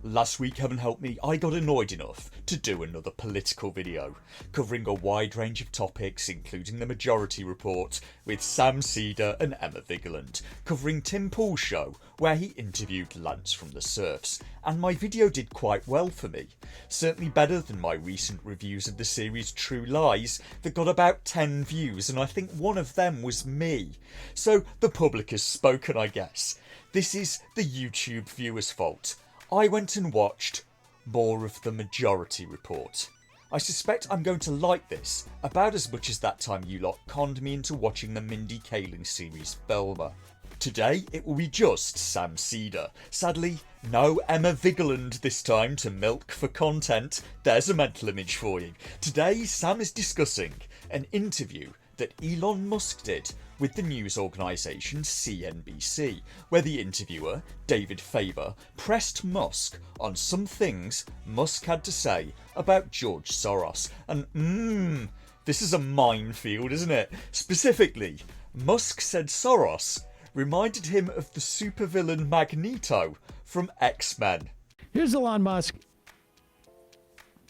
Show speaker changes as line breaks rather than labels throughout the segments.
Last week, heaven help me, I got annoyed enough to do another political video, covering a wide range of topics including the Majority Report with Sam Seder and Emma Vigeland, covering Tim Pool's show where he interviewed Lance from the Surfs, and my video did quite well for me, certainly better than my recent reviews of the series True Lies that got about 10 views, and I think one of them was me. So the public has spoken, I guess. This is the YouTube viewers' fault. I went and watched more of the Majority Report. I suspect I'm going to like this about as much as that time you lot conned me into watching the Mindy Kaling series Velma. Today it will be just Sam Seder. Sadly, no Emma Vigeland this time to milk for content. There's a mental image for you. Today Sam is discussing an interview that Elon Musk did with the news organisation CNBC, where the interviewer, David Faber, pressed Musk on some things Musk had to say about George Soros. And this is a minefield, isn't it? Specifically, Musk said Soros reminded him of the supervillain Magneto from X-Men.
Here's Elon Musk.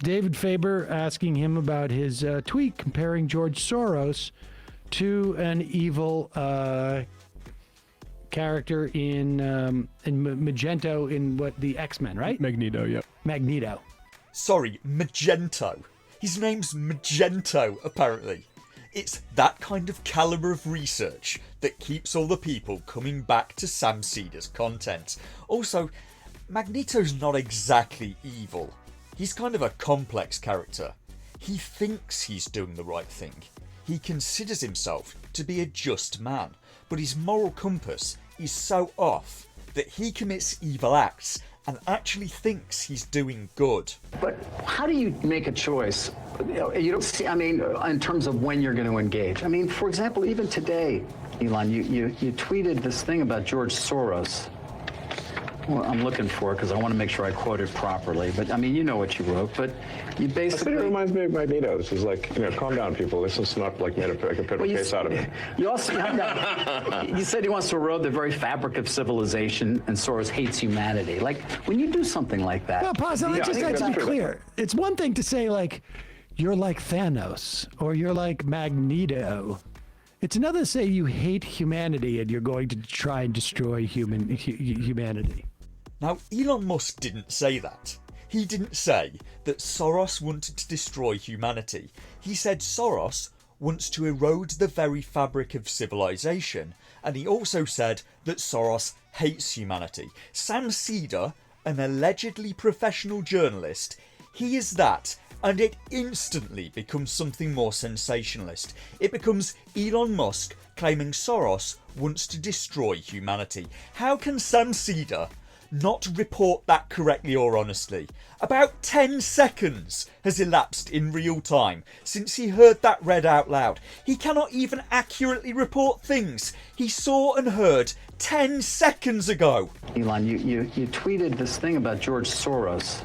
David Faber asking him about his tweet comparing George Soros to an evil character in Magento in what the X-Men, right?
Magneto, yep.
Magneto.
Sorry, Magento. His name's Magento, apparently. It's that kind of calibre of research that keeps all the people coming back to Sam Seder's content. Also, Magneto's not exactly evil. He's kind of a complex character. He thinks he's doing the right thing. He considers himself to be a just man, but his moral compass is so off that he commits evil acts and actually thinks he's doing good.
But how do you make a choice? You don't see, I mean, in terms of when you're going to engage. I mean, for example, even today, Elon, you tweeted this thing about George Soros. Well, I'm looking for it because I want to make sure I quote it properly. But, I mean, you know what you wrote. But you basically...
It reminds me of Magneto. This is like, calm down, people. This is not like made a case out of it.
You also... you said he wants to erode the very fabric of civilization, and Soros hates humanity. Like, when you do something like that...
Well, pause. Let's just be clear. It's one thing to say, like, you're like Thanos, or you're like Magneto. It's another to say you hate humanity and you're going to try and destroy humanity.
Now, Elon Musk didn't say that. He didn't say that Soros wanted to destroy humanity. He said Soros wants to erode the very fabric of civilization, and he also said that Soros hates humanity. Sam Seder, an allegedly professional journalist, he is that, and it instantly becomes something more sensationalist. It becomes Elon Musk claiming Soros wants to destroy humanity. How can Sam Seder not report that correctly or honestly? About 10 seconds has elapsed in real time since he heard that read out loud. He cannot even accurately report things he saw and heard 10 seconds ago.
Elon, you tweeted this thing about George Soros.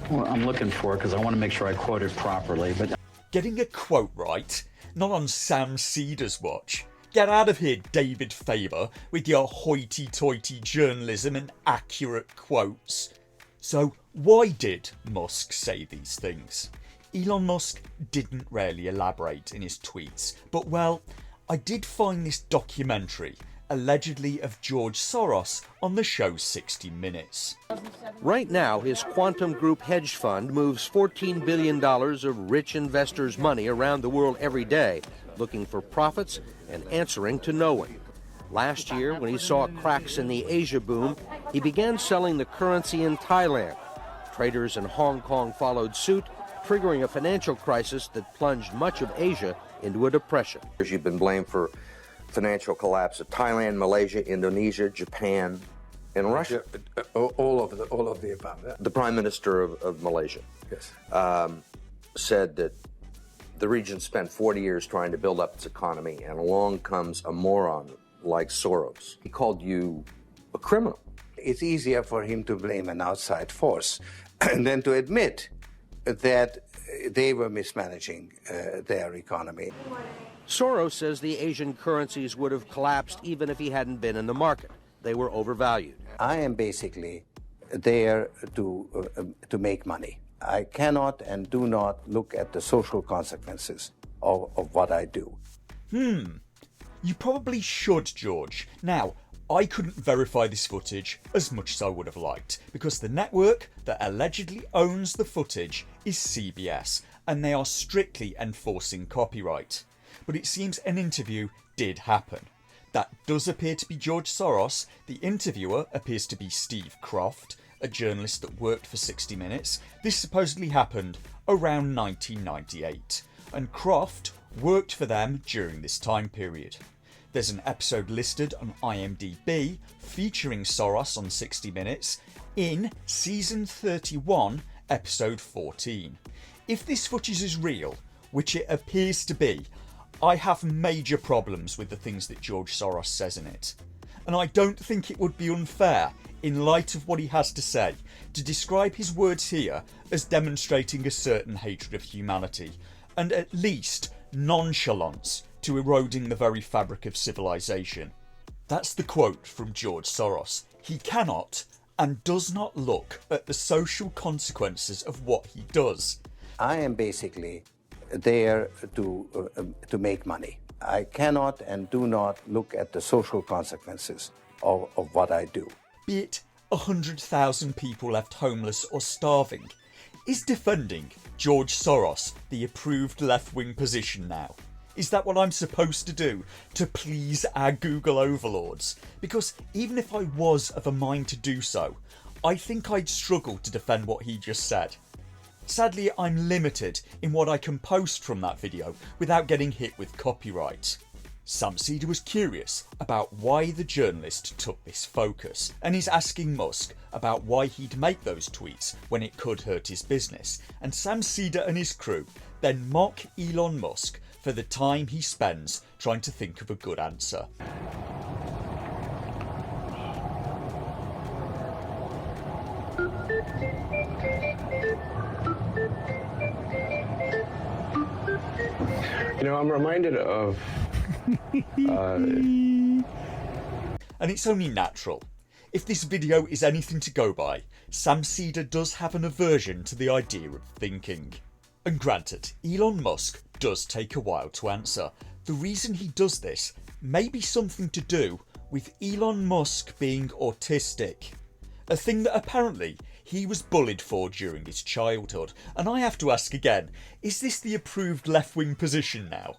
Well, I'm looking for it because I want to make sure I quote it properly. But
getting a quote right, not on Sam Seder's watch. Get out of here, David Faber, with your hoity-toity journalism and accurate quotes. So why did Musk say these things? Elon Musk didn't really elaborate in his tweets, but well, I did find this documentary, allegedly of George Soros, on the show 60 Minutes.
Right now, his Quantum Group hedge fund moves $14 billion of rich investors' money around the world every day, looking for profits and answering to no one. Last year, when he saw cracks in the Asia boom, he began selling the currency in Thailand. Traders in Hong Kong followed suit, triggering a financial crisis that plunged much of Asia into a depression.
You've been blamed for financial collapse of Thailand, Malaysia, Indonesia, Japan, and Russia.
All of the above. Yeah.
The Prime Minister of Malaysia said that the region spent 40 years trying to build up its economy, and along comes a moron like Soros. He called you a criminal.
It's easier for him to blame an outside force than to admit that they were mismanaging their economy.
Soros says the Asian currencies would have collapsed even if he hadn't been in the market. They were overvalued.
I am basically there to make money. I cannot and do not look at the social consequences of what I do.
You probably should, George. Now, I couldn't verify this footage as much as I would have liked, because the network that allegedly owns the footage is CBS, and they are strictly enforcing copyright. But it seems an interview did happen. That does appear to be George Soros. The interviewer appears to be Steve Croft, a journalist that worked for 60 Minutes. This supposedly happened around 1998, and Croft worked for them during this time period. There's an episode listed on IMDb featuring Soros on 60 Minutes in Season 31, Episode 14. If this footage is real, which it appears to be, I have major problems with the things that George Soros says in it. And I don't think it would be unfair, in light of what he has to say, to describe his words here as demonstrating a certain hatred of humanity, and at least nonchalance to eroding the very fabric of civilization. That's the quote from George Soros. He cannot and does not look at the social consequences of what he does.
I am basically there to make money. I cannot and do not look at the social consequences of what I do.
Be it 100,000 people left homeless or starving. Is defending George Soros the approved left-wing position now? Is that what I'm supposed to do to please our Google overlords? Because even if I was of a mind to do so, I think I'd struggle to defend what he just said. Sadly, I'm limited in what I can post from that video without getting hit with copyright. Sam Seder was curious about why the journalist took this focus, and is asking Musk about why he'd make those tweets when it could hurt his business, and Sam Seder and his crew then mock Elon Musk for the time he spends trying to think of a good answer.
You know, I'm reminded of...
And it's only natural. If this video is anything to go by, Sam Seder does have an aversion to the idea of thinking. And granted, Elon Musk does take a while to answer. The reason he does this may be something to do with Elon Musk being autistic. A thing that apparently he was bullied for during his childhood. And I have to ask again, is this the approved left-wing position now?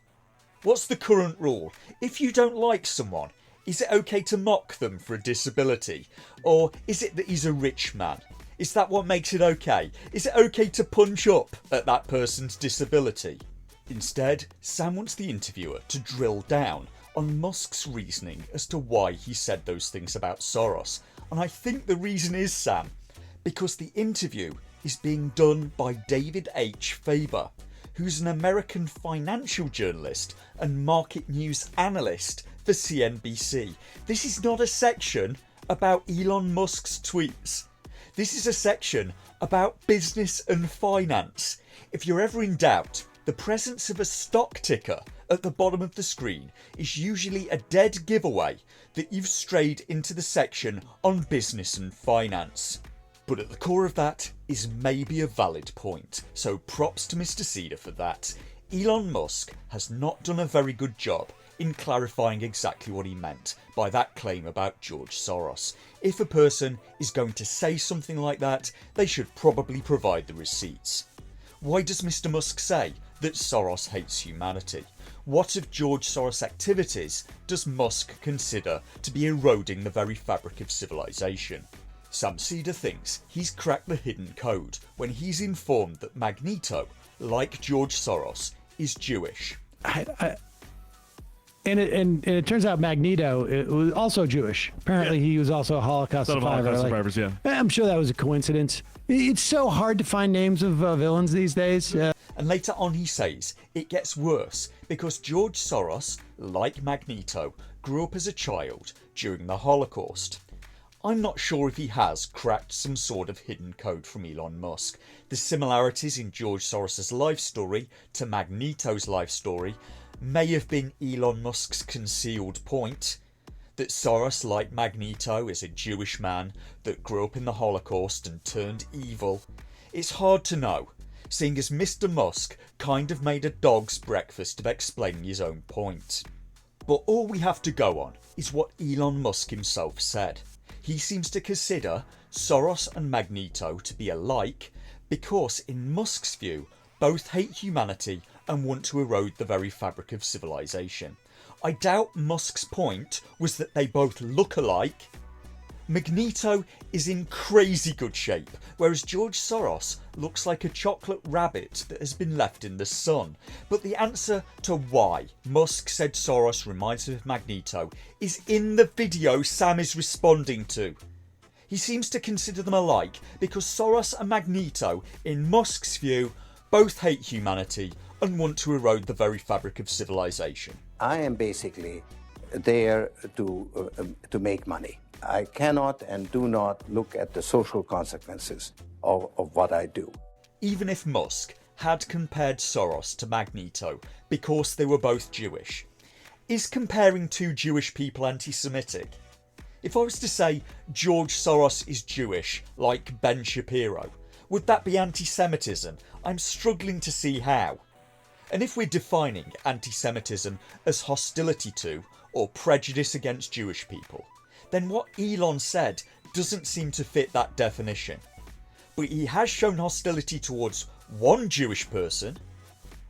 What's the current rule? If you don't like someone, is it okay to mock them for a disability? Or is it that he's a rich man? Is that what makes it okay? Is it okay to punch up at that person's disability? Instead, Sam wants the interviewer to drill down on Musk's reasoning as to why he said those things about Soros. And I think the reason is, Sam, because the interview is being done by David H. Faber, who's an American financial journalist and market news analyst for CNBC. This is not a section about Elon Musk's tweets. This is a section about business and finance. If you're ever in doubt, the presence of a stock ticker at the bottom of the screen is usually a dead giveaway that you've strayed into the section on business and finance. But at the core of that is maybe a valid point, so props to Mr. Seder for that. Elon Musk has not done a very good job in clarifying exactly what he meant by that claim about George Soros. If a person is going to say something like that, they should probably provide the receipts. Why does Mr. Musk say that Soros hates humanity? What of George Soros' activities does Musk consider to be eroding the very fabric of civilization? Sam Seder thinks he's cracked the hidden code when he's informed that Magneto, like George Soros, is Jewish.
And it turns out Magneto was also Jewish. Apparently, he was also a Holocaust survivor.
Holocaust survivors, yeah.
I'm sure that was a coincidence. It's so hard to find names of villains these days.
And later on he says it gets worse because George Soros, like Magneto, grew up as a child during the Holocaust. I'm not sure if he has cracked some sort of hidden code from Elon Musk. The similarities in George Soros' life story to Magneto's life story may have been Elon Musk's concealed point. that Soros, like Magneto, is a Jewish man that grew up in the Holocaust and turned evil? It's hard to know, seeing as Mr. Musk kind of made a dog's breakfast of explaining his own point. But all we have to go on is what Elon Musk himself said. He seems to consider Soros and Magneto to be alike because, in Musk's view, both hate humanity and want to erode the very fabric of civilization. I doubt Musk's point was that they both look alike. Magneto is in crazy good shape, whereas George Soros looks like a chocolate rabbit that has been left in the sun. But the answer to why Musk said Soros reminds him of Magneto is in the video Sam is responding to. He seems to consider them alike because Soros and Magneto, in Musk's view, both hate humanity and want to erode the very fabric of civilization.
I am basically there to make money. I cannot and do not look at the social consequences of what I do.
Even if Musk had compared Soros to Magneto because they were both Jewish, is comparing two Jewish people anti-Semitic? If I was to say George Soros is Jewish, like Ben Shapiro, would that be anti-Semitism? I'm struggling to see how. And if we're defining anti-Semitism as hostility to or prejudice against Jewish people, then what Elon said doesn't seem to fit that definition. But he has shown hostility towards one Jewish person.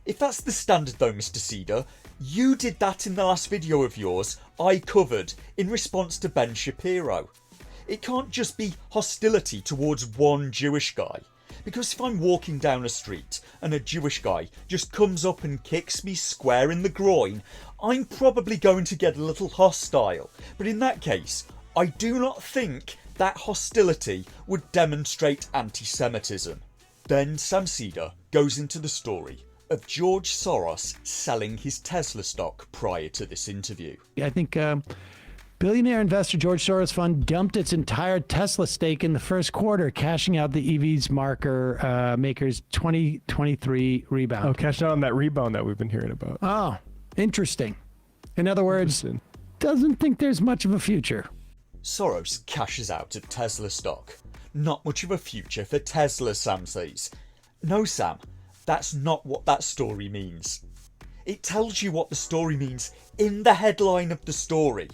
If that's the standard though, Mr. Seder, you did that in the last video of yours I covered in response to Ben Shapiro. It can't just be hostility towards one Jewish guy. Because if I'm walking down a street and a Jewish guy just comes up and kicks me square in the groin, I'm probably going to get a little hostile. But in that case, I do not think that hostility would demonstrate anti-Semitism. Then Sam Seder goes into the story of George Soros selling his Tesla stock prior to this interview.
I think billionaire investor George Soros fund dumped its entire Tesla stake in the first quarter, cashing out the EVs maker's 2023 rebound.
Oh, cashing out on that rebound that we've been hearing about.
Oh, interesting. In other words, doesn't think there's much of a future.
Soros cashes out of Tesla stock. Not much of a future for Tesla, Sam says. No, Sam, that's not what that story means. It tells you what the story means in the headline of the story.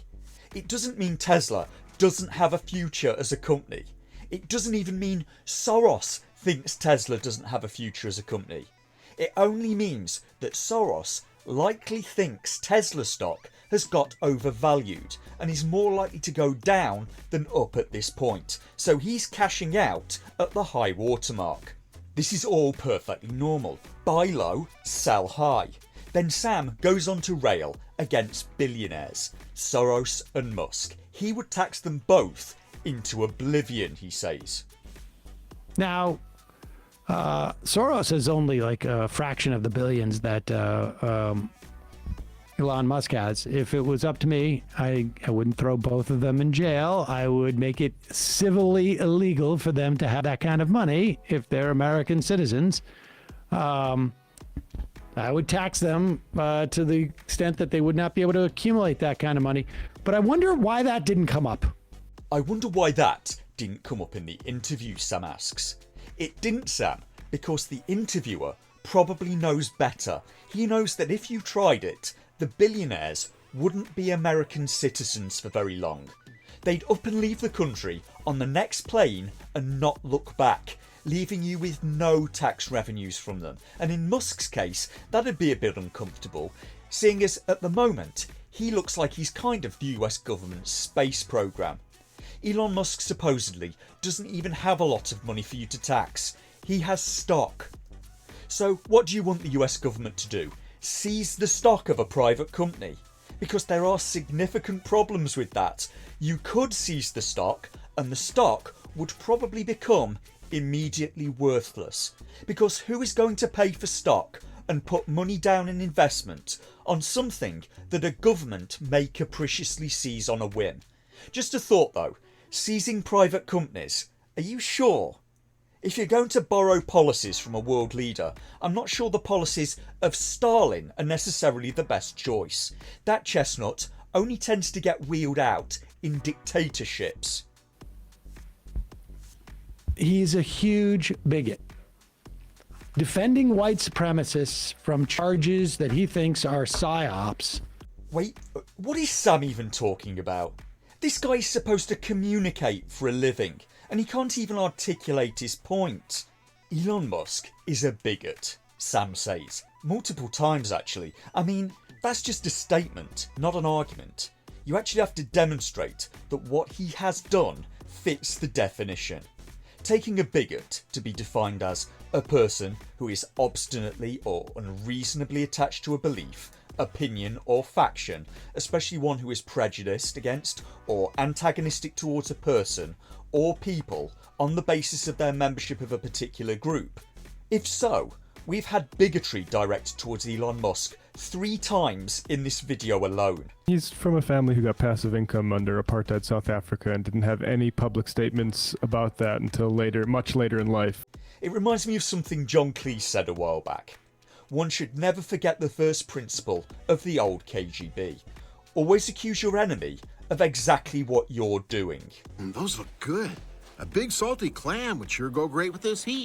It doesn't mean Tesla doesn't have a future as a company. It doesn't even mean Soros thinks Tesla doesn't have a future as a company. It only means that Soros likely thinks Tesla stock has got overvalued and is more likely to go down than up at this point, so he's cashing out at the high watermark. This is all perfectly normal. Buy low, sell high. Then Sam goes on to rail against billionaires, Soros and Musk. He would tax them both into oblivion, he says.
Now, Soros is only like a fraction of the billions that Elon Musk has. If it was up to me, I wouldn't throw both of them in jail. I would make it civilly illegal for them to have that kind of money if they're American citizens. I would tax them to the extent that they would not be able to accumulate that kind of money. But I wonder why that didn't come up.
I wonder why that didn't come up in the interview, Sam asks. It didn't, Sam, because the interviewer probably knows better. He knows that if you tried it, the billionaires wouldn't be American citizens for very long. They'd up and leave the country on the next plane and not look back, leaving you with no tax revenues from them. And in Musk's case, that'd be a bit uncomfortable, seeing as at the moment, he looks like he's kind of the US government's space program. Elon Musk supposedly doesn't even have a lot of money for you to tax. He has stock. So what do you want the US government to do? Seize the stock of a private company? Because there are significant problems with that. You could seize the stock and the stock would probably become immediately worthless. Because who is going to pay for stock and put money down in investment on something that a government may capriciously seize on a whim? Just a thought though, seizing private companies, are you sure? If you're going to borrow policies from a world leader, I'm not sure the policies of Stalin are necessarily the best choice. That chestnut only tends to get wheeled out in dictatorships.
He's a huge bigot, defending white supremacists from charges that he thinks are psyops.
Wait, what is Sam even talking about? This guy is supposed to communicate for a living, and he can't even articulate his point. Elon Musk is a bigot, Sam says. Multiple times, actually. I mean, that's just a statement, not an argument. You actually have to demonstrate that what he has done fits the definition. Taking a bigot to be defined as a person who is obstinately or unreasonably attached to a belief, opinion or faction, especially one who is prejudiced against or antagonistic towards a person or people on the basis of their membership of a particular group. If so, we've had bigotry directed towards Elon Musk 3 times in this video alone.
He's from a family who got passive income under apartheid South Africa and didn't have any public statements about that until later, much later in life.
It reminds me of something John Cleese said a while back. One should never forget the first principle of the old KGB. Always accuse your enemy of exactly what you're doing.
Those look good. A big salty clam would sure go great with this heat.